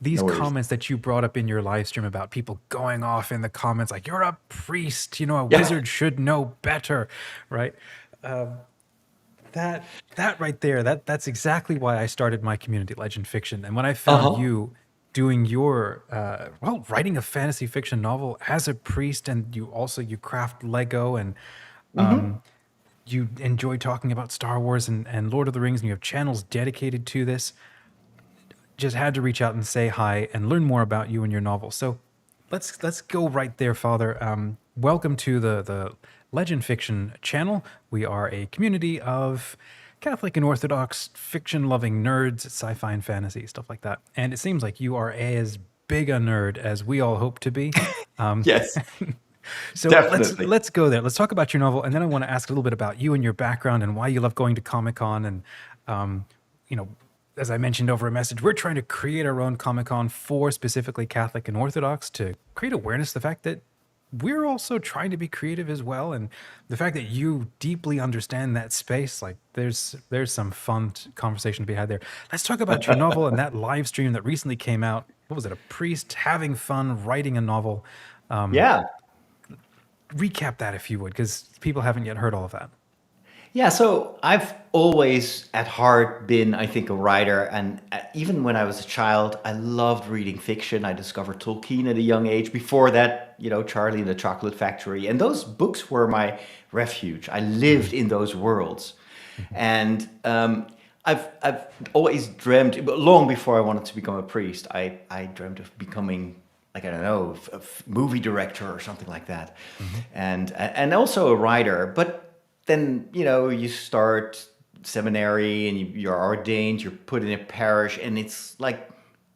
these No worries. comments that you brought up in your live stream about people going off in the comments like, you're a priest, a Yeah. wizard should know better, right? That right there, that's exactly why I started my community, Legend Fiction. And when I found Uh-huh. you doing your writing a fantasy fiction novel as a priest, and you craft Lego, and Hmm. you enjoy talking about Star Wars and Lord of the Rings, and you have channels dedicated to this, just had to reach out and say hi and learn more about you and your novel. So let's go right there, Father. Welcome to the Legend Fiction channel. We are a community of Catholic and Orthodox fiction-loving nerds, sci-fi and fantasy, stuff like that. And it seems like you are as big a nerd as we all hope to be. Yes, So definitely. let's go there. Let's talk about your novel, and then I want to ask a little bit about you and your background and why you love going to Comic Con. And um, you know, as I mentioned over a message, we're trying to create our own Comic Con for specifically Catholic and Orthodox to create awareness of the fact that we're also trying to be creative as well, and the fact that you deeply understand that space. Like, there's some fun conversation to be had there. Let's talk about your novel and that live stream that recently came out. What was it? A priest having fun writing a novel. Yeah. Recap that if you would, because people haven't yet heard all of that. Yeah, so I've always at heart been, I think, a writer. And even when I was a child, I loved reading fiction. I discovered Tolkien at a young age. Before that, Charlie and the Chocolate Factory. And those books were my refuge. I lived in those worlds. And I've always dreamed, but long before I wanted to become a priest, I dreamt of becoming, like, I don't know, a movie director or something like that, Mm-hmm. and also a writer. But then you start seminary and you're ordained, you're put in a parish, and it's like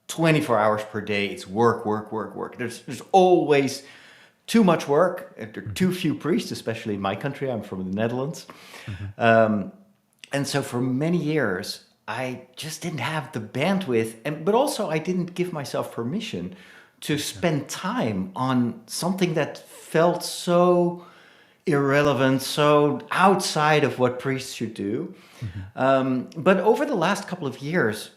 24 hours per day. It's work, work, work, work. There's always too much work. There are Mm-hmm. too few priests, especially in my country. I'm from the Netherlands. Mm-hmm. And so for many years, I just didn't have the bandwidth, but also I didn't give myself permission to Yeah. spend time on something that felt so irrelevant, so outside of what priests should do. Mm-hmm. But over the last couple of years,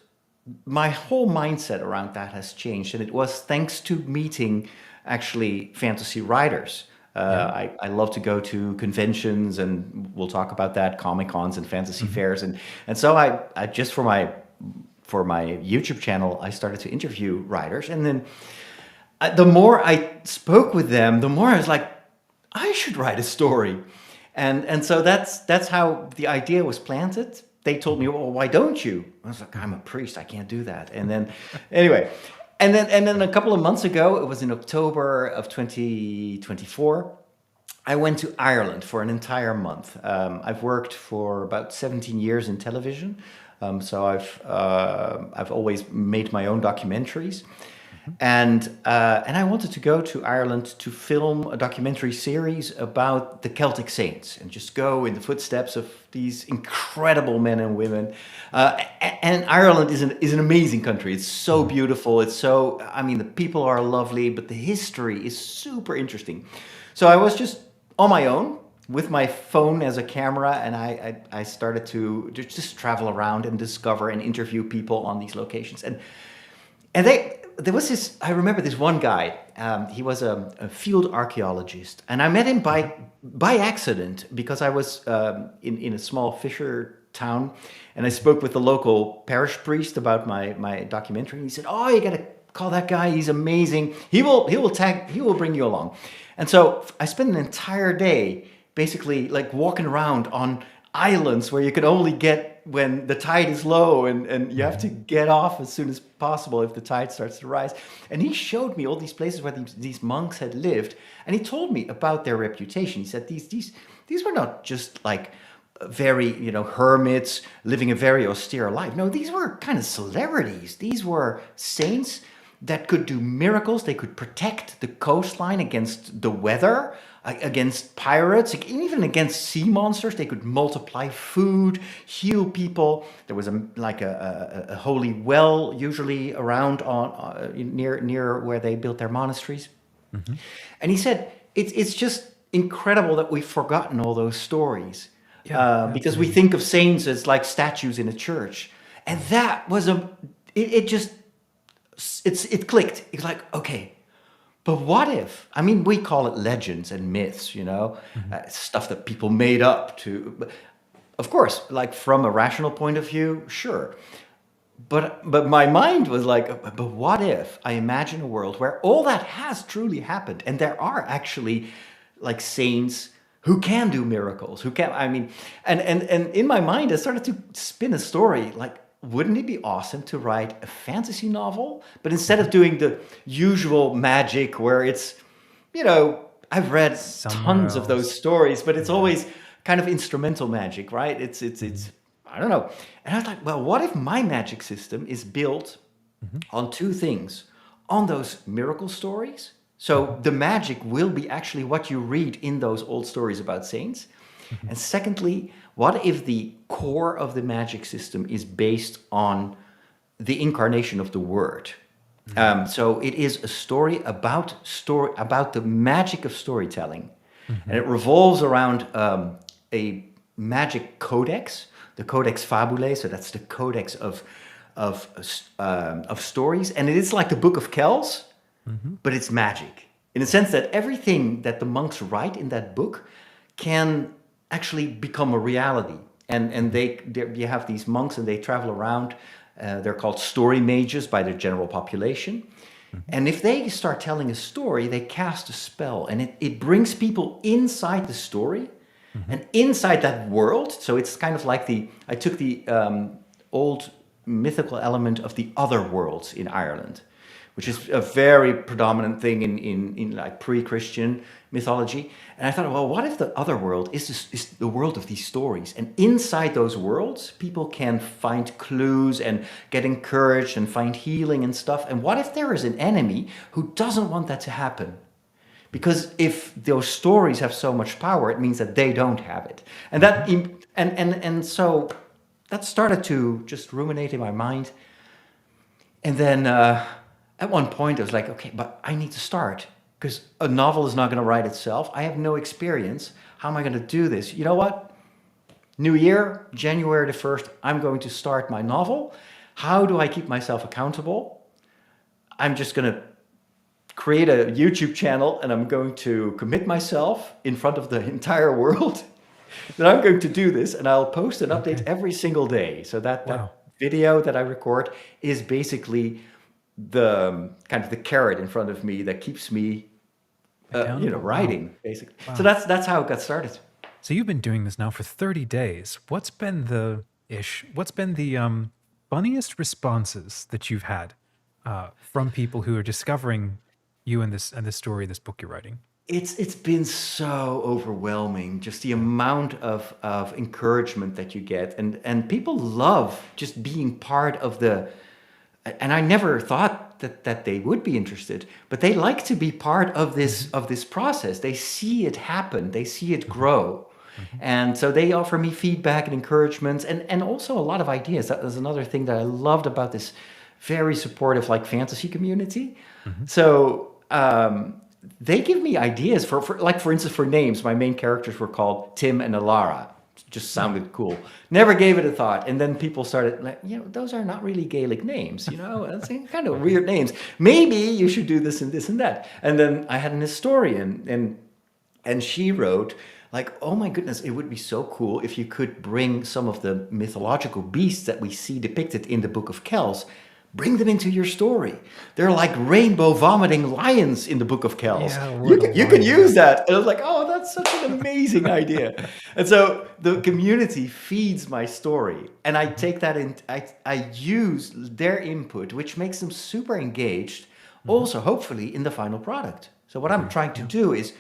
my whole mindset around that has changed, and it was thanks to meeting actually fantasy writers. Yeah. I love to go to conventions, and we'll talk about that, Comic Cons and fantasy Mm-hmm. fairs, and so I just for my YouTube channel, I started to interview writers, and then the more I spoke with them, the more I was like, I should write a story, and so that's how the idea was planted. They told me, well, why don't you? I was like, I'm a priest, I can't do that. And then, anyway, and then a couple of months ago, it was in October of 2024. I went to Ireland for an entire month. I've worked for about 17 years in television, so I've always made my own documentaries, Mm-hmm. and I wanted to go to Ireland to film a documentary series about the Celtic saints and just go in the footsteps of these incredible men and women. And Ireland is an amazing country. It's so Mm-hmm. beautiful. I mean, the people are lovely, but the history is super interesting. So I was just on my own with my phone as a camera, and I started to just travel around and discover and interview people on these locations. And there was this, I remember this one guy. He was a field archaeologist, and I met him Mm-hmm. by accident because I was in a small fisher town, and I spoke with the local parish priest about my documentary. And he said, "Oh, you got to call that guy. He's amazing. He will bring you along." And so I spent an entire day basically like walking around on islands where you can only get when the tide is low, and you have to Mm-hmm. get off as soon as possible if the tide starts to rise. And he showed me all these places where these monks had lived, and he told me about their reputation. He said these were not just like very hermits living a very austere life. No, these were kind of celebrities. These were saints that could do miracles. They could protect the coastline against the weather, against pirates, even against sea monsters. They could multiply food, heal people. There was a holy well usually around near where they built their monasteries. Mm-hmm. And he said it's just incredible that we've forgotten all those stories, Yeah, because we absolutely. think of saints as like statues in a church, and that was it just it clicked. It's like, okay, but what if? I mean, we call it legends and myths, stuff that people made up to. Of course, like from a rational point of view, sure. But my mind was like, but what if I imagine a world where all that has truly happened, and there are actually like saints who can do miracles, who can. I mean, and in my mind, I started to spin a story like. Wouldn't it be awesome to write a fantasy novel? But instead of doing the usual magic where it's, I've read Somewhere tons of those else. stories, but it's always kind of instrumental magic, right? It's I don't know. And I was like, well, what if my magic system is built on two things? On those miracle stories. So the magic will be actually what you read in those old stories about saints. And secondly, what if the core of the magic system is based on the incarnation of the word? So it is a story about the magic of storytelling, and it revolves around a magic codex, the Codex Fabulae. So that's the codex of stories, and it is like the Book of Kells, but it's magic in the sense that everything that the monks write in that book can actually become a reality. And you have these monks, and they travel around. They're called story mages by the general population. And if they start telling a story, they cast a spell, and it brings people inside the story and inside that world. So it's kind of like I took the old mythical element of the other worlds in Ireland, which is a very predominant thing in like pre-Christian mythology. And I thought, well, what if the other world is the world of these stories? And inside those worlds, people can find clues and get encouraged and find healing and stuff. And what if there is an enemy who doesn't want that to happen? Because if those stories have so much power, it means that they don't have it. And so that started to just ruminate in my mind. And then at one point, I was like, okay, but I need to start, because a novel is not going to write itself. I have no experience. How am I going to do this? You know what? New year, January the 1st, I'm going to start my novel. How do I keep myself accountable? I'm just going to create a YouTube channel, and I'm going to commit myself in front of the entire world that I'm going to do this, and I'll post an update every single day. So that video that I record is basically the kind of the carrot in front of me that keeps me, writing, basically. So that's how it got started. So you've been doing this now for 30 days. What's been the funniest responses that you've had from people who are discovering you and this story, this book you're writing? It's been so overwhelming, just the amount of encouragement that you get, and people love just being part of the. And I never thought that they would be interested, but they like to be part of this process. They see it happen, they see it grow, and so they offer me feedback and encouragement, and also a lot of ideas. That was another thing that I loved about this very supportive like fantasy community. So. They give me ideas for instance, for names. My main characters were called Tim and Alara. Just sounded cool. Never gave it a thought. And then people started like, those are not really Gaelic names, That's kind of weird names. Maybe you should do this and that. And then I had an historian, and she wrote like, oh my goodness, it would be so cool if you could bring some of the mythological beasts that we see depicted in the Book of Kells. Bring them into your story. They're like rainbow vomiting lions in the Book of Kells. Yeah, you can use that. And I was like, oh, that's such an amazing idea. And so the community feeds my story. And I take that in, I use their input, which makes them super engaged, also hopefully in the final product. So what I'm trying to do is,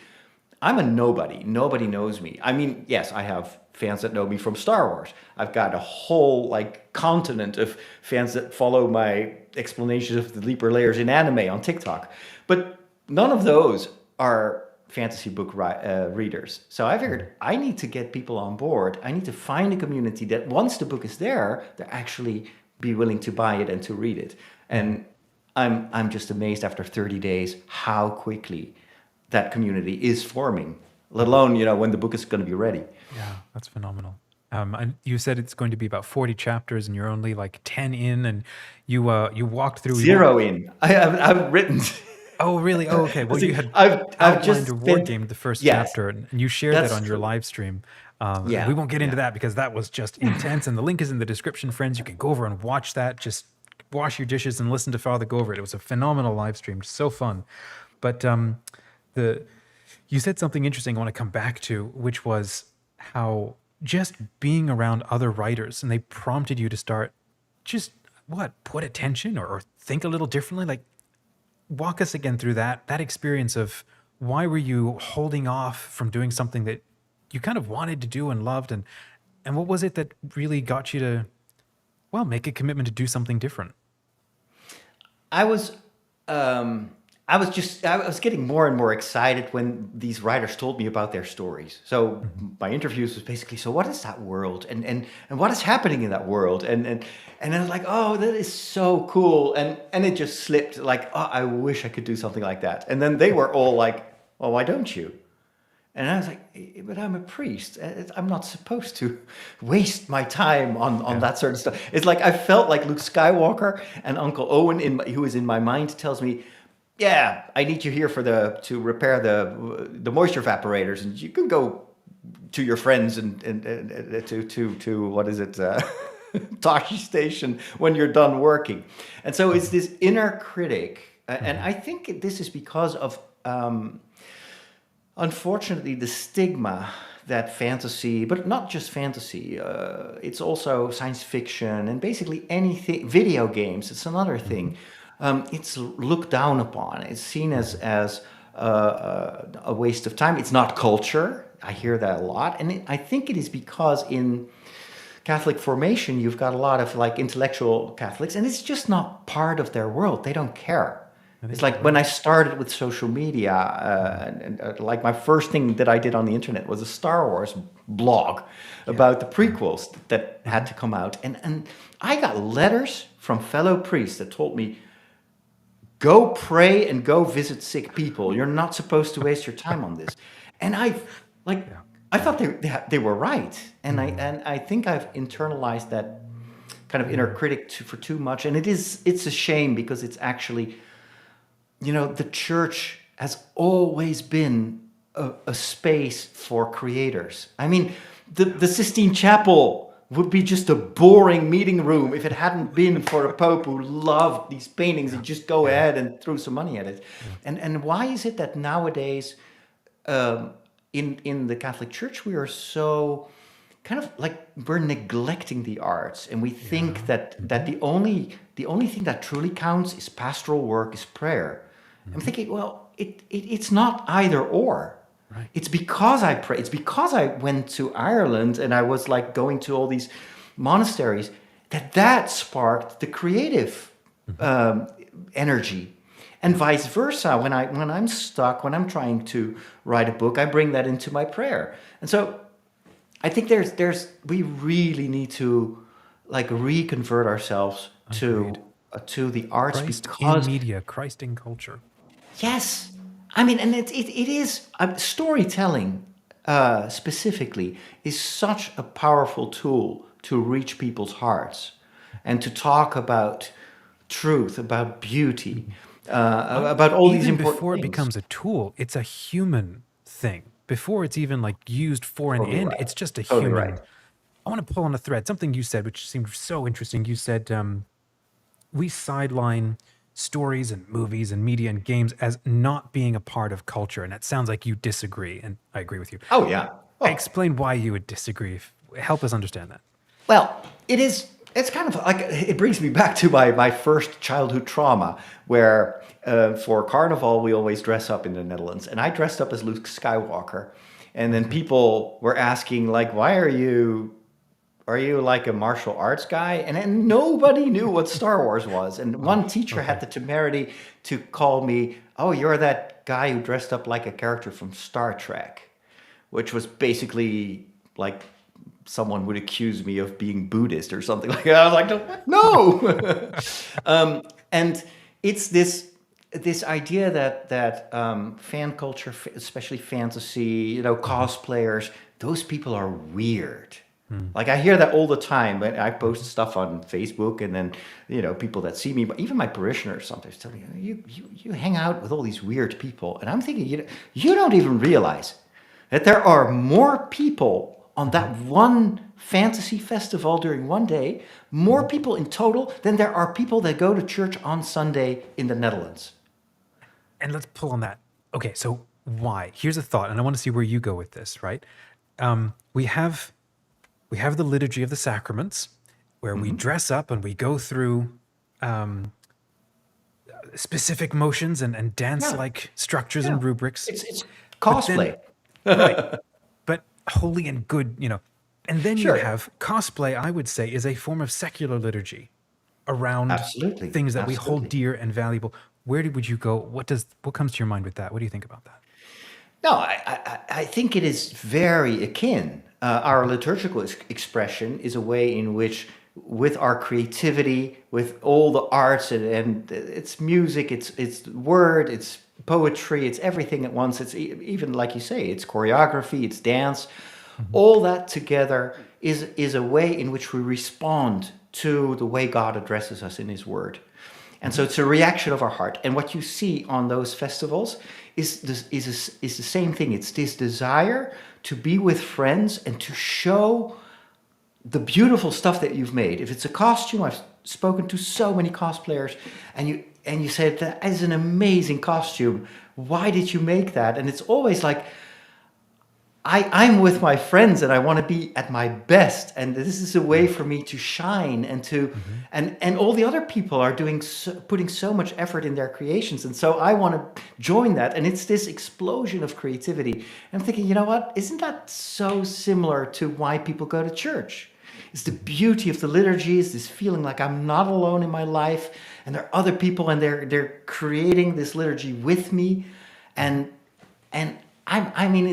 I'm a nobody. Nobody knows me. I mean, yes, I have fans that know me from Star Wars. I've got a whole continent of fans that follow my explanations of the deeper layers in anime on TikTok. But none of those are fantasy book readers. So I figured I need to get people on board. I need to find a community that once the book is there, they actually be willing to buy it and to read it. And I'm just amazed after 30 days how quickly that community is forming, let alone, when the book is going to be ready. Yeah, that's phenomenal. And you said it's going to be about 40 chapters, and you're only like 10 in, and you walked through. We won't. Zero in. I've written. Oh, really? Oh, okay. Well, See, you had I've outlined just or war spent. gamed the first Yes, chapter, and you shared that that's on your true. live stream. And we Yeah, won't get into yeah. that because that was just intense. And the link is in the description, friends. You can go over and watch that. Just wash your dishes and listen to Father go over it. It was a phenomenal live stream, so fun. But the you said something interesting I want to come back to, which was how just being around other writers and they prompted you to start just put attention or think a little differently. Like, walk us again through that experience of why were you holding off from doing something that you kind of wanted to do and loved, and what was it that really got you to make a commitment to do something different? I was I was getting more and more excited when these writers told me about their stories. So my interviews was basically, so what is that world, and what is happening in that world, and I was like, oh, that is so cool, and it just slipped like, oh, I wish I could do something like that. And then they were all like, well, why don't you? And I was like, but I'm a priest. I'm not supposed to waste my time on Yeah. that sort of stuff. It's like I felt like Luke Skywalker, and Uncle Owen, who is in my mind, tells me, yeah, I need you here to repair the moisture evaporators, and you can go to your friends and to what is it, Tashi Station when you're done working. And so it's this inner critic, and I think this is because of. Unfortunately, the stigma that fantasy, but not just fantasy, it's also science fiction and basically anything, video games, it's another thing. It's looked down upon. It's seen as a waste of time. It's not culture. I hear that a lot. And I think it is because in Catholic formation, you've got a lot of like intellectual Catholics, and it's just not part of their world. They don't care. I It's think you're like when right. I started with social media, like my first thing that I did on the internet was a Star Wars blog Yeah. about the prequels that had to come out. And I got letters from fellow priests that told me, go pray and go visit sick people. You're not supposed to waste your time on this. And like, Yeah. I thought they were right. And I think I've internalized that kind of inner critic for too much. And it's a shame because it's actually, the church has always been a space for creators. I mean, the Sistine Chapel would be just a boring meeting room if it hadn't been for a pope who loved these paintings and just go Yeah. ahead and threw some money at it. And why is it that nowadays in the Catholic Church we are so kind of like we're neglecting the arts, and we think that the only thing that truly counts is pastoral work, is prayer. I'm thinking, well, it's not either or. Right. It's because I pray. It's because I went to Ireland and I was like going to all these monasteries that sparked the creative um, energy, and vice versa. When I'm stuck, when I'm trying to write a book, I bring that into my prayer. And so I think we really need to like reconvert ourselves Agreed. to the arts, Christ in because media, Christ in culture. yes, I mean, and it is storytelling specifically is such a powerful tool to reach people's hearts and to talk about truth, about beauty, about all these Even important before it things. becomes a tool, it's a human thing. Before it's even like used for an Totally end, right. it's just a Totally right. human. I want to pull on a thread. Something you said, which seemed so interesting. You said we sideline stories and movies and media and games as not being a part of culture, and it sounds like you disagree, and I agree with you. Oh yeah. Oh, Explain why you would disagree. Help us understand that. well, it is. It's kind of like it brings me back to my first childhood trauma, where for Carnival we always dress up in the Netherlands, and I dressed up as Luke Skywalker, and then people were asking like, "Why are you like a martial arts guy?" And then nobody knew what Star Wars was, and Oh, one teacher had okay. the temerity to call me, "Oh, you're that guy who dressed up like a character from Star Trek," which was basically like someone would accuse me of being Buddhist or something like that. I was like, no. And it's this idea that fan culture, especially fantasy, cosplayers, those people are weird. Like I hear that all the time when I post stuff on Facebook, and then people that see me, but even my parishioners sometimes tell me, you hang out with all these weird people, and I'm thinking, you don't even realize that there are more people on that one fantasy festival during one day, more people in total than there are people that go to church on Sunday in the Netherlands. And let's pull on that. Okay, so why? Here's a thought, and I want to see where you go with this, right? We have the liturgy of the sacraments, where we dress up and we go through specific motions and Yeah, dance-like structures yeah. and rubrics. It's But then, cosplay. right, but holy and good, And then you Sure. have cosplay, I would say, is a form of secular liturgy around Absolutely. things that we hold Absolutely. dear and valuable. Would you go? What comes to your mind with that? What do you think about that? No, I think it is very akin. Our liturgical expression is a way in which, with our creativity, with all the arts, and it's music, it's word, it's poetry, it's everything at once. It's even like you say, it's choreography, it's dance. Mhm. All that together is a way in which we respond to the way God addresses us in His Word. And so it's a reaction of our heart. And what you see on those festivals is the same thing. It's this desire to be with friends and to show the beautiful stuff that you've made. If it's a costume, I've spoken to so many cosplayers, and you said that is an amazing costume. Why did you make that? And it's always like, I'm with my friends and I want to be at my best, and this is a way for me to shine and to Mhm. and all the other people are putting so much effort in their creations, and so I want to join that, and it's this explosion of creativity. I'm thinking, you know what? Isn't that so similar to why people go to church? It's the beauty of the liturgy, is this feeling like I'm not alone in my life, and there are other people, and they're creating this liturgy with me, and I mean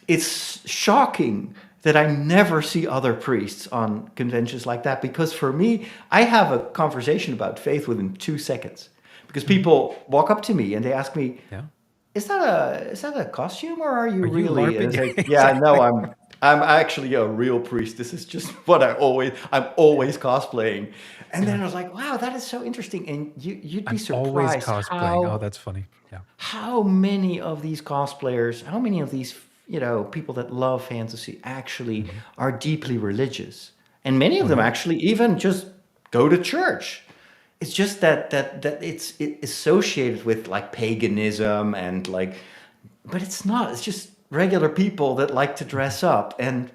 it's shocking that I never see other priests on conventions like that, because for me, I have a conversation about faith within 2 seconds, because Mhm. people walk up to me and they ask me, Yeah. is that a costume, or are you Are you really? And LARPing? it's Yeah, like, yeah, no, exactly. I'm actually a real priest. This is just what I'm always cosplaying. And Yeah. then I was like, wow, that is so interesting. And you'd be I'm always surprised cosplaying. Oh, how that's funny. Yeah. many of these cosplayers, how many of these, people that love fantasy actually Mhm. are deeply religious, and many of Oh them yeah. actually even just go to church. It's just that it's associated with like paganism and like, but it's not. It's just regular people that like to Mhm. dress up and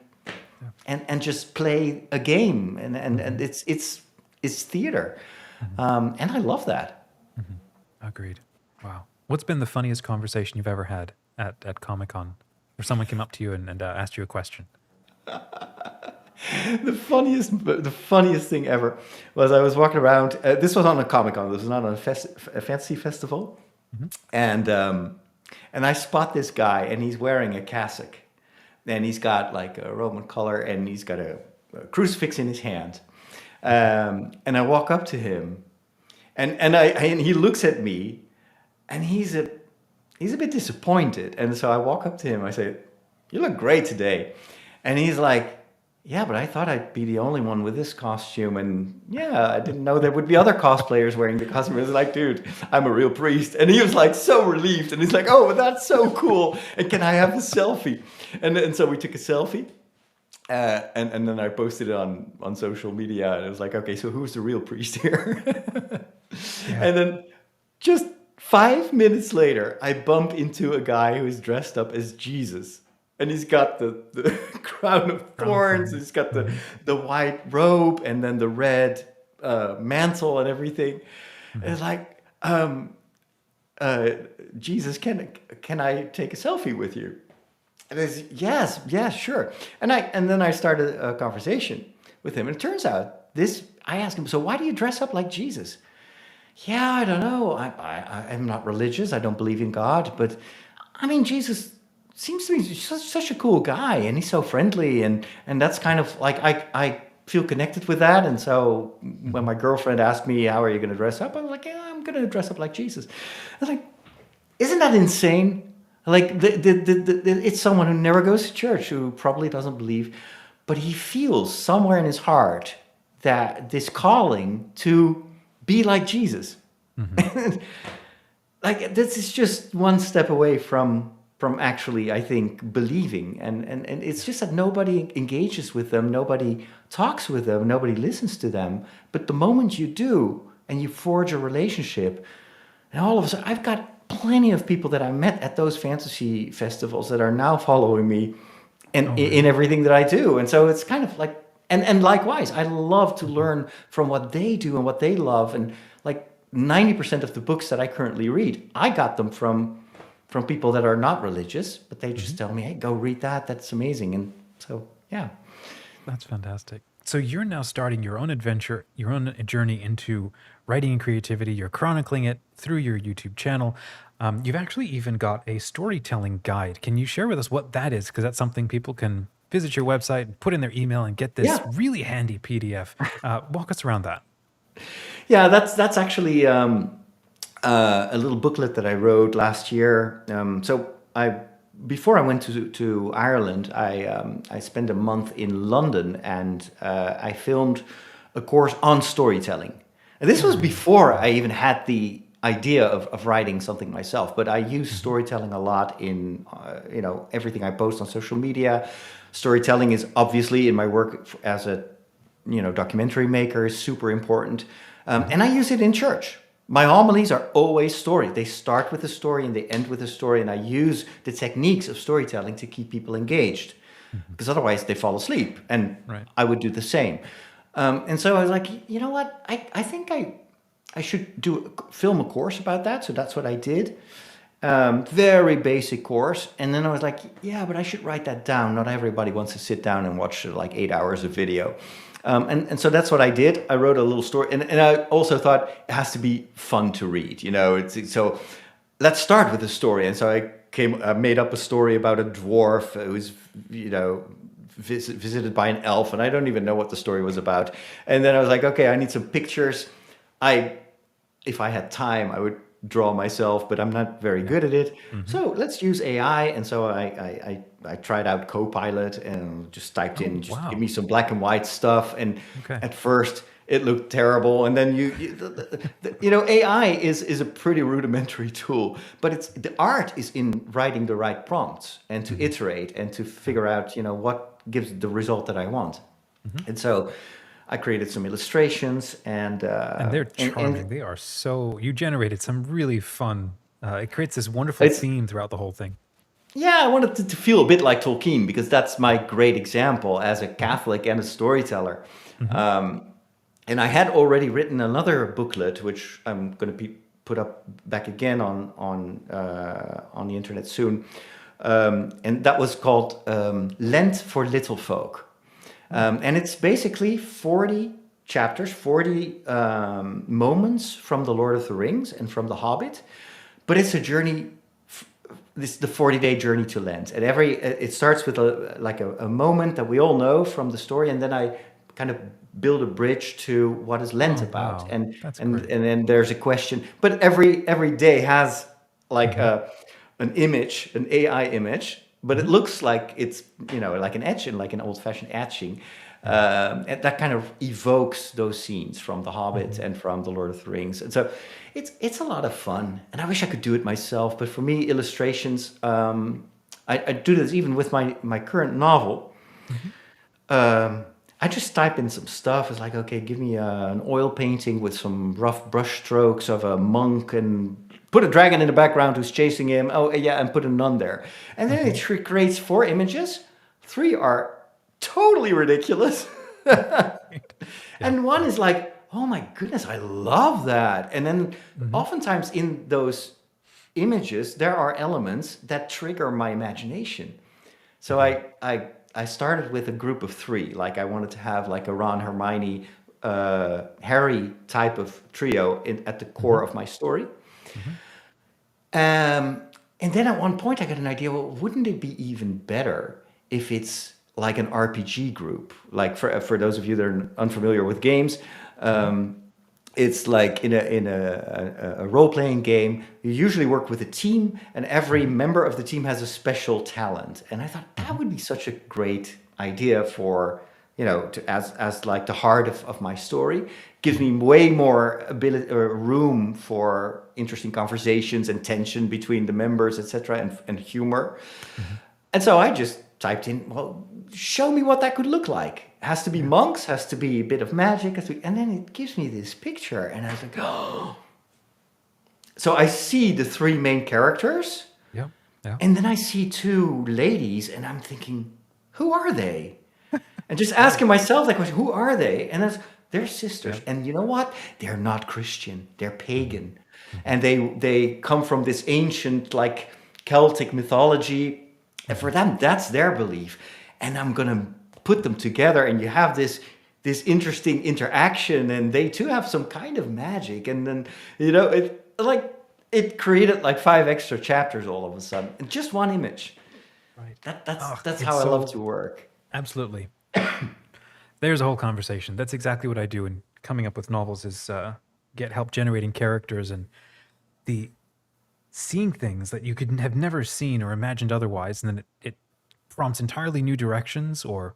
Yeah. just play a game, and Mhm. it's theater, Mhm. and I love that. Mhm. Agreed. Wow. What's been the funniest conversation you've ever had at Comic Con, where someone came up to you and asked you a question? The funniest thing ever was I was walking around. This was on a Comic Con. This was not on a fantasy festival, Mhm. and I spot this guy, and he's wearing a cassock, and he's got like a Roman collar, and he's got a crucifix in his hand. And I walk up to him, and he looks at me, and he's a bit disappointed. And so I walk up to him. I say, "You look great today," and he's like, "Yeah, but I thought I'd be the only one with this costume, and yeah, I didn't know there would be other cosplayers wearing the costume." I was like, "Dude, I'm a real priest," and he was like so relieved, and he's like, "Oh, that's so cool, and can I have a selfie?" And so we took a selfie. And then I posted it on social media, and it was like, okay, so who's the real priest here? Yeah. And then just 5 minutes later, I bump into a guy who is dressed up as Jesus. And he's got the crown of Crown of thorns, thorns. he's got the, Mhm. the white robe, and then the red mantle and everything. And Mhm. it's like, uh, Jesus, can I take a selfie with you? And I said, yes, yes, sure. And then I started a conversation with him. And it turns out I asked him, so why do you dress up like Jesus? Yeah, I don't know. I'm not religious. I don't believe in God. But I mean, Jesus seems to be such a cool guy, and he's so friendly. And that's kind of like, I feel connected with that. And so when Mhm. my girlfriend asked me, how are you going to dress up? I was like, yeah, I'm going to dress up like Jesus. I was like, isn't that insane? Like it's someone who never goes to church, who probably doesn't believe, but he feels somewhere in his heart that this calling to be like Jesus. Like this is just one step away from actually, I think, believing, and it's just that nobody engages with them, nobody talks with them, nobody listens to them. But the moment you do and you forge a relationship, and all of a sudden I've got plenty of people that I met at those fantasy festivals that are now following me and in everything that I do. And so it's kind of like, and likewise, I love to learn from what they do and what they love. And like 90% of the books that I currently read, I got them from people that are not religious, but they just tell me, hey, go read that. That's amazing. And so, yeah. That's fantastic. So you're now starting your own adventure, your own journey into writing and creativity. You're chronicling it through your YouTube channel. You've actually even got a storytelling guide. Can you share with us what that is? Because that's something people can visit your website, put in their email, and get this Yeah. really handy PDF. Walk us around that. Yeah, that's actually a little booklet that I wrote last year. So before I went to Ireland, I spent a month in London, and I filmed a course on storytelling. And this was before I even had the idea of writing something myself. But I use storytelling a lot in everything I post on social media. Storytelling is obviously in my work as a documentary maker is super important. And I use it in church. My homilies are always story. They start with a story and they end with a story. And I use the techniques of storytelling to keep people engaged, because otherwise they fall asleep. And Right. I would do the same. And so I was like, you know what? I think I should film a course about that. So that's what I did. Very basic course. And then I was like, yeah, but I should write that down. Not everybody wants to sit down and watch like 8 hours of video. And so that's what I did. I wrote a little story, and I also thought it has to be fun to read. So let's start with the story. And so I made up a story about a dwarf who was, visited by an elf, and I don't even know what the story was about. And then I was like, okay, I need some pictures. If I had time, I would draw myself, but I'm not very good at it. So let's use AI. And so I tried out Copilot and just typed in, just wow. give me some black and white stuff. And Okay. at first it looked terrible. And then AI is a pretty rudimentary tool, but the art is in writing the right prompts and to iterate and to figure out, what gives the result that I want. And so I created some illustrations and And they're charming. They are so, you generated some really fun, it creates this wonderful it's theme throughout the whole thing. Yeah, I wanted to feel a bit like Tolkien, because that's my great example as a Catholic and a storyteller. And I had already written another booklet, which I'm going to put up back again on the internet soon, and that was called Lent for Little Folk. And it's basically 40 chapters, 40 moments from The Lord of the Rings and from The Hobbit, but it's a journey. This is the 40-day journey to Lent, and it starts with a moment that we all know from the story, and then I kind of build a bridge to what is Lent about, Wow. and That's and great. and then there's a question. But every day has like an image, an AI image, but it looks like it's like an etching, like an old-fashioned etching. And that kind of evokes those scenes from The Hobbit and from The Lord of the Rings. And so it's a lot of fun. And I wish I could do it myself. But for me, illustrations, I do this even with my current novel. I just type in some stuff. It's like, okay, give me an oil painting with some rough brush strokes of a monk, and put a dragon in the background who's chasing him. Oh, yeah, and put a nun there. And then it creates 4 images. 3 are totally ridiculous. And one is like, oh my goodness, I love that. And then oftentimes in those images, there are elements that trigger my imagination. So I started with a group of 3. Like I wanted to have like a Ron, Hermione, Harry type of trio at the core of my story. And then at one point I got an idea, well, wouldn't it be even better if it's like an RPG group? Like for those of you that are unfamiliar with games, it's like in a role-playing game, you usually work with a team, and every member of the team has a special talent. And I thought that would be such a great idea for, as like the heart of my story, gives me way more ability or room for interesting conversations and tension between the members, etc., and humor. And so I just typed in, well, show me what that could look like. Has to be monks, has to be a bit of magic, and then it gives me this picture, and I was like, oh. So I see the three main characters, Yeah. Yeah. and then I see two ladies, and I'm thinking, who are they? And just asking myself that question, who are they? And they're sisters. Yeah. And you know what? They're not Christian. They're pagan. And they come from this ancient, like, Celtic mythology. And for them, that's their belief. And I'm going to put them together, and you have this interesting interaction, and they too have some kind of magic. And then, it created like 5 extra chapters all of a sudden. And just one image. Right. That's how I love to work. Absolutely. There's a whole conversation. That's exactly what I do in coming up with novels is get help generating characters and the seeing things that you could have never seen or imagined otherwise. And then it prompts entirely new directions or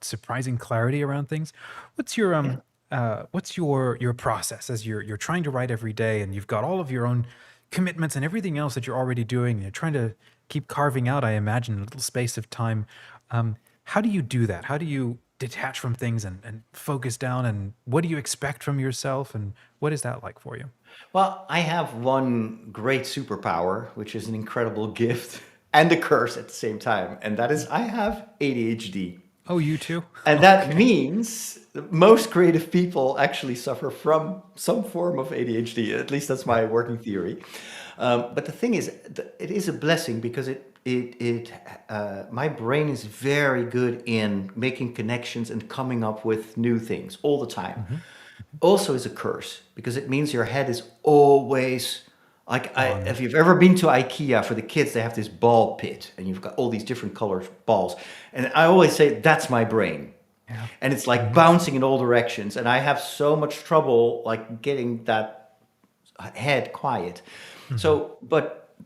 surprising clarity around things. What's your process as you're trying to write every day and you've got all of your own commitments and everything else that you're already doing and you're trying to keep carving out, I imagine, a little space of time. How do you do that? How do you detach from things and focus down? And what do you expect from yourself? And what is that like for you? Well, I have one great superpower, which is an incredible gift and a curse at the same time. And that is I have ADHD. Oh, you too? And that means most creative people actually suffer from some form of ADHD. At least that's my working theory. But the thing is, it is a blessing because my brain is very good in making connections and coming up with new things all the time. Also is a curse because it means your head is always like, if you've ever been to IKEA for the kids, they have this ball pit and you've got all these different colored balls. And I always say, that's my brain. Yeah. And it's like bouncing in all directions. And I have so much trouble like getting that head quiet. So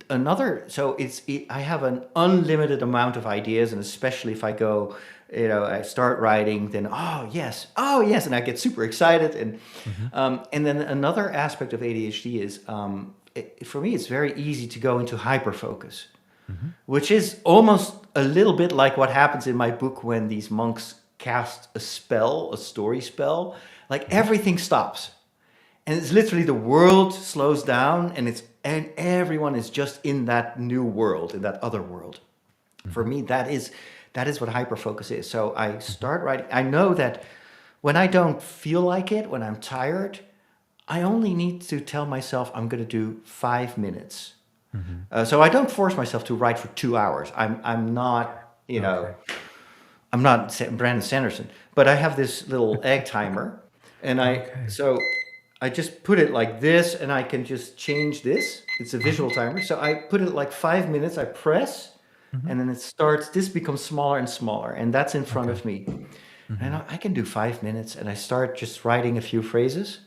I have an unlimited amount of ideas, and especially if I go, I start writing, then oh yes, and I get super excited, and then another aspect of ADHD is for me it's very easy to go into hyperfocus, which is almost a little bit like what happens in my book when these monks cast a story spell, like everything stops. And it's literally the world slows down and everyone is just in that new world, in that other world. For me, that is what hyperfocus is. So I start writing. I know that when I don't feel like it, when I'm tired, I only need to tell myself I'm going to do 5 minutes. So I don't force myself to write for 2 hours. I'm not, I'm not Brandon Sanderson, but I have this little egg timer, and so I just put it like this, and I can just change this. It's a visual timer. So I put it like 5 minutes, I press, and then it starts. This becomes smaller and smaller, and that's in front of me. And I can do 5 minutes, and I start just writing a few phrases.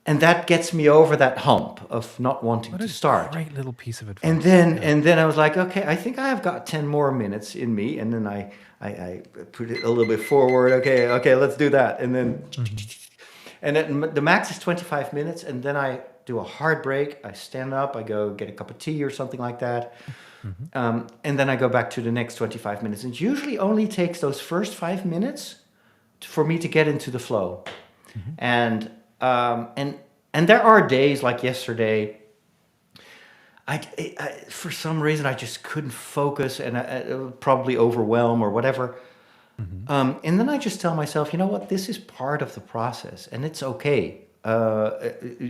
And that gets me over that hump of not wanting to start. Great little piece of advice. And then I was like, okay, I think I have got 10 more minutes in me. And then I put it a little bit forward. Okay, let's do that. And then... And then the max is 25 minutes, and then I do a hard break. I stand up, I go get a cup of tea or something like that. And then I go back to the next 25 minutes. It usually only takes those first 5 minutes for me to get into the flow. And there are days like yesterday, I for some reason I just couldn't focus, and I probably overwhelm or whatever. And then I just tell myself, you know what, this is part of the process, and it's okay. The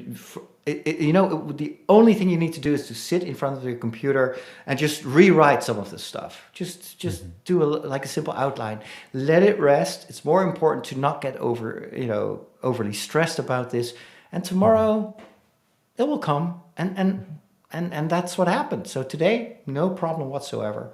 only thing you need to do is to sit in front of your computer and just rewrite some of the stuff. Just do a simple outline. Let it rest. It's more important to not get overly stressed about this. And tomorrow, it will come, and that's what happened. So today, no problem whatsoever.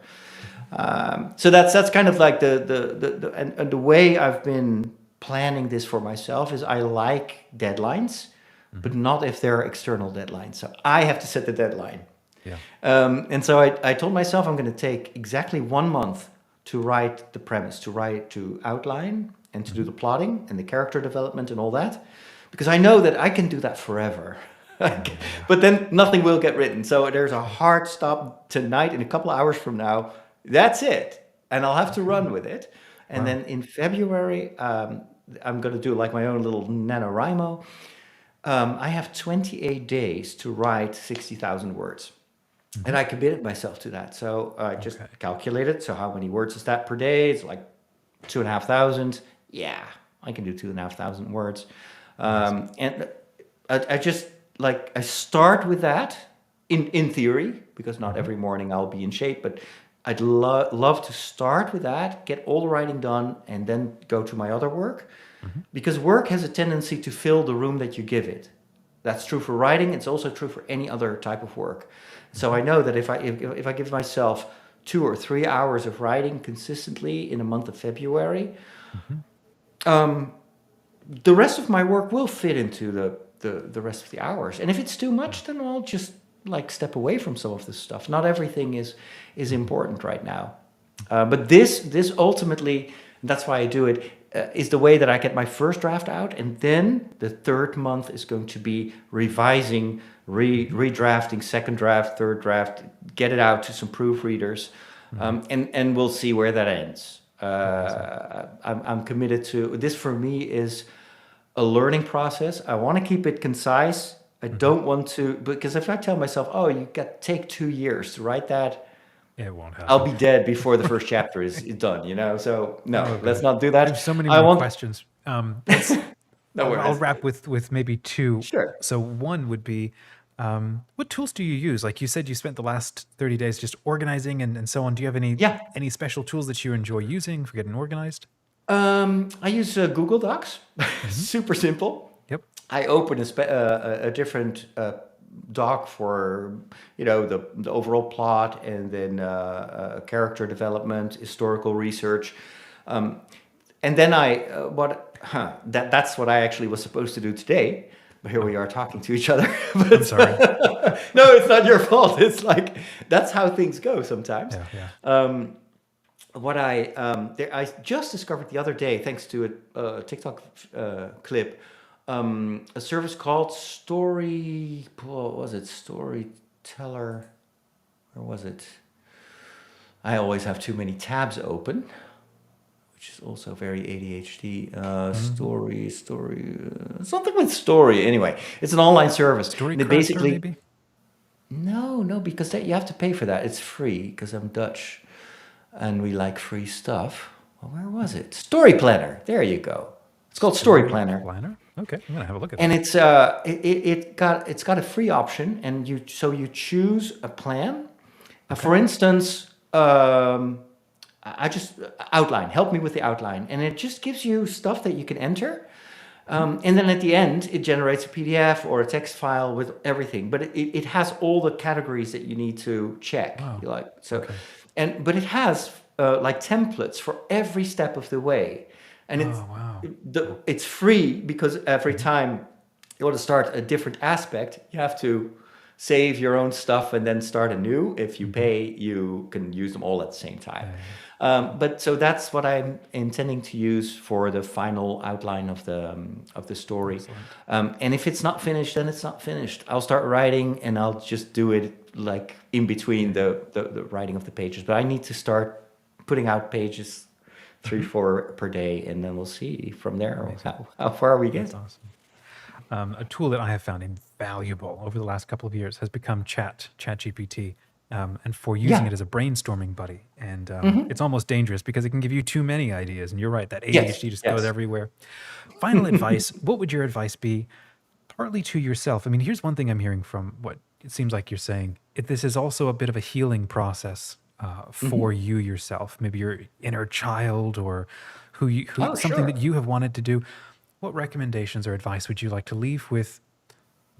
So that's kind of like the way I've been planning this for myself is I like deadlines, but not if there are external deadlines. So I have to set the deadline. Yeah. And so I told myself I'm going to take exactly 1 month to write the premise, to outline and to do the plotting and the character development and all that, because I know that I can do that forever. But then nothing will get written. So there's a hard stop tonight. In a couple of hours from now, that's it, and I'll have to run with it. And then in February, I'm going to do like my own little NaNoWriMo. I have 28 days to write 60,000 words. And I committed myself to that. So I just calculated. So how many words is that per day? It's like 2,500. Yeah, I can do 2,500 words. And I just like, I start with that in theory, because not every morning I'll be in shape, but I'd love to start with that, get all the writing done, and then go to my other work. Because work has a tendency to fill the room that you give it. That's true for writing. It's also true for any other type of work. So I know that if I give myself 2 or 3 hours of writing consistently in the month of February, the rest of my work will fit into the rest of the hours. And if it's too much, then I'll just like step away from some of this stuff. Not everything is important right now. But this ultimately, that's why I do it, is the way that I get my first draft out, and then the third month is going to be revising, redrafting, second draft, third draft, get it out to some proofreaders, and we'll see where that ends. I'm committed to this. For me, is a learning process. I want to keep it concise. I don't want to, because if I tell myself, "Oh, you got take 2 years to write that," It won't happen. I'll be dead before the first chapter is done, you know? So no, let's not do that. I have so many I more want questions. no I'll worries. wrap with maybe 2. Sure. So one would be, what tools do you use? Like you said, you spent the last 30 days just organizing and so on. Do you have any special tools that you enjoy using for getting organized? I use Google Docs. Super simple. Yep. I open a different doc for the overall plot, and then character development, historical research, and then that's what I actually was supposed to do today. But here we are talking to each other. But, I'm sorry. No, it's not your fault. It's like that's how things go sometimes. Yeah. I just discovered the other day, thanks to a TikTok clip, a service called Storyteller, or was it? I always have too many tabs open, which is also very ADHD. Something with story. Anyway, it's an online service. Story And it maybe? No, because you have to pay for that. It's free because I'm Dutch, and we like free stuff. Well, where was it? Story Planner. There you go. It's called Story Planner. Okay, I'm gonna have a look at And that. it's got a free option, and you choose a plan. For instance, I just outline. Help me with the outline, and it just gives you stuff that you can enter. And then at the end, it generates a PDF or a text file with everything. But it has all the categories that you need to check. Wow. But it has like templates for every step of the way. And it's free, because every time you want to start a different aspect, you have to save your own stuff and then start anew. If you pay, you can use them all at the same time. But so that's what I'm intending to use for the final outline of the story. And if it's not finished, then it's not finished. I'll start writing, and I'll just do it like in between the writing of the pages. But I need to start putting out pages 3-4 per day, and then we'll see from there how far we get. That's awesome. A tool that I have found invaluable over the last couple of years has become ChatGPT, and for using it as a brainstorming buddy. And it's almost dangerous because it can give you too many ideas. And you're right, that ADHD just goes everywhere. Final advice, what would your advice be, partly to yourself? I mean, here's one thing I'm hearing from what it seems like you're saying. This is also a bit of a healing process for you yourself, maybe your inner child, or something that you have wanted to do. What recommendations or advice would you like to leave with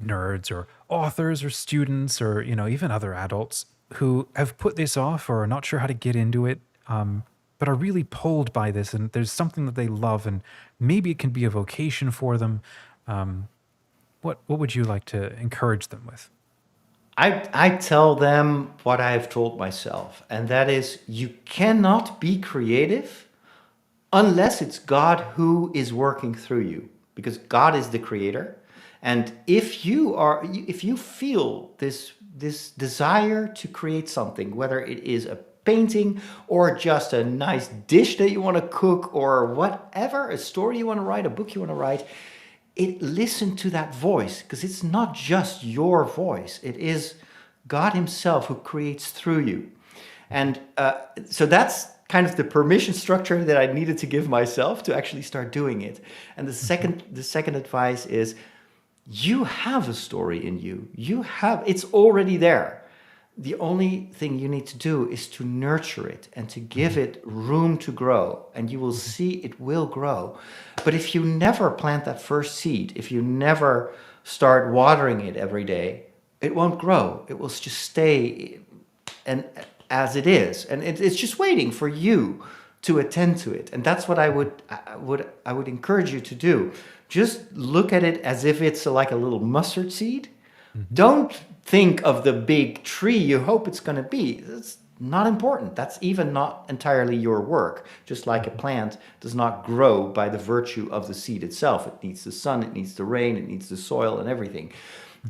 nerds or authors or students, or even other adults who have put this off or are not sure how to get into it, but are really pulled by this, and there's something that they love, and maybe it can be a vocation for them? What would you like to encourage them with? I tell them what I've told myself, and that is you cannot be creative unless it's God who is working through you, because God is the creator. And if you feel this desire to create something, whether it is a painting or just a nice dish that you want to cook or whatever, a story you want to write, a book you want to write, listen to that voice, because it's not just your voice. It is God himself who creates through you. And so that's kind of the permission structure that I needed to give myself to actually start doing it. And the second advice is, you have a story in you. It's already there. The only thing you need to do is to nurture it and to give it room to grow, and you will see it will grow. But if you never plant that first seed, if you never start watering it every day, it won't grow. It will just stay and as it is, and it's just waiting for you to attend to it. And that's what I would encourage you to do. Just look at it as if it's like a little mustard seed. Don't think of the big tree you hope it's going to be. It's not important. That's even not entirely your work. Just like a plant does not grow by the virtue of the seed itself. It needs the sun, it needs the rain, it needs the soil and everything.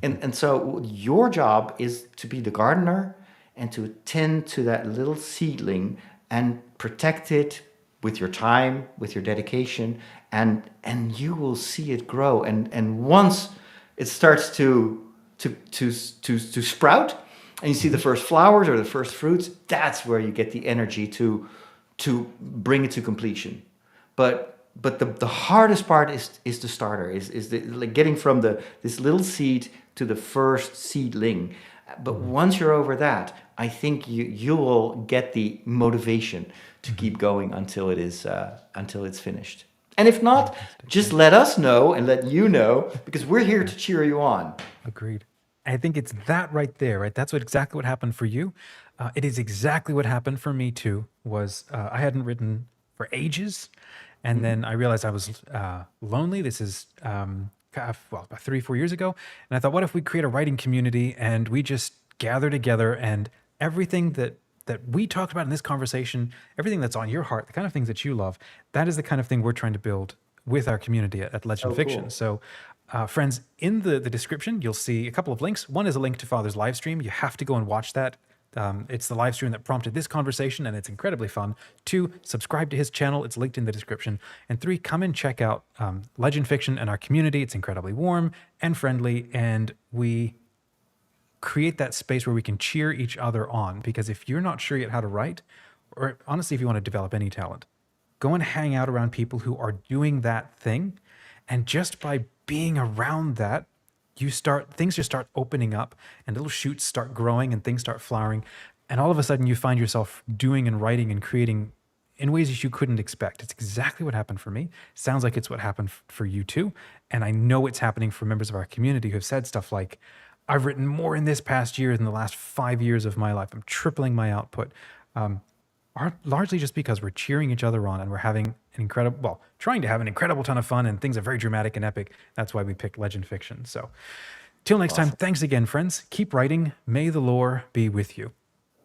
And so your job is to be the gardener and to attend to that little seedling and protect it with your time, with your dedication, and you will see it grow. And once it starts to sprout, and you see the first flowers or the first fruits, that's where you get the energy to bring it to completion. But the hardest part is the starter, is like getting from this little seed to the first seedling. But once you're over that, I think you will get the motivation to keep going until it's finished. And if not, just let us know and let you know, because we're here to cheer you on. Agreed. I think it's that right there, right? That's exactly what happened for you. It is exactly what happened for me too. Was I hadn't written for ages, and then I realized I was lonely. This is about 3-4 years ago, and I thought, what if we create a writing community and we just gather together, and everything that we talked about in this conversation, everything that's on your heart, the kind of things that you love, that is the kind of thing we're trying to build with our community at Legend Fiction. Cool. So, friends, in the description, you'll see a couple of links. One is a link to Father's live stream. You have to go and watch that. It's the live stream that prompted this conversation, and it's incredibly fun. 2, subscribe to his channel. It's linked in the description. And 3, come and check out Legend Fiction and our community. It's incredibly warm and friendly, and we create that space where we can cheer each other on. Because if you're not sure yet how to write, or honestly, if you want to develop any talent, go and hang out around people who are doing that thing. And just by being around that, things just start opening up, and little shoots start growing and things start flowering. And all of a sudden you find yourself doing and writing and creating in ways that you couldn't expect. It's exactly what happened for me. Sounds like it's what happened for you too. And I know it's happening for members of our community who have said stuff like, I've written more in this past year than the last 5 years of my life. I'm tripling my output. Largely just because we're cheering each other on, and we're having trying to have an incredible ton of fun, and things are very dramatic and epic. That's why we picked Legend Fiction. So till next time, thanks again, friends. Keep writing. May the lore be with you.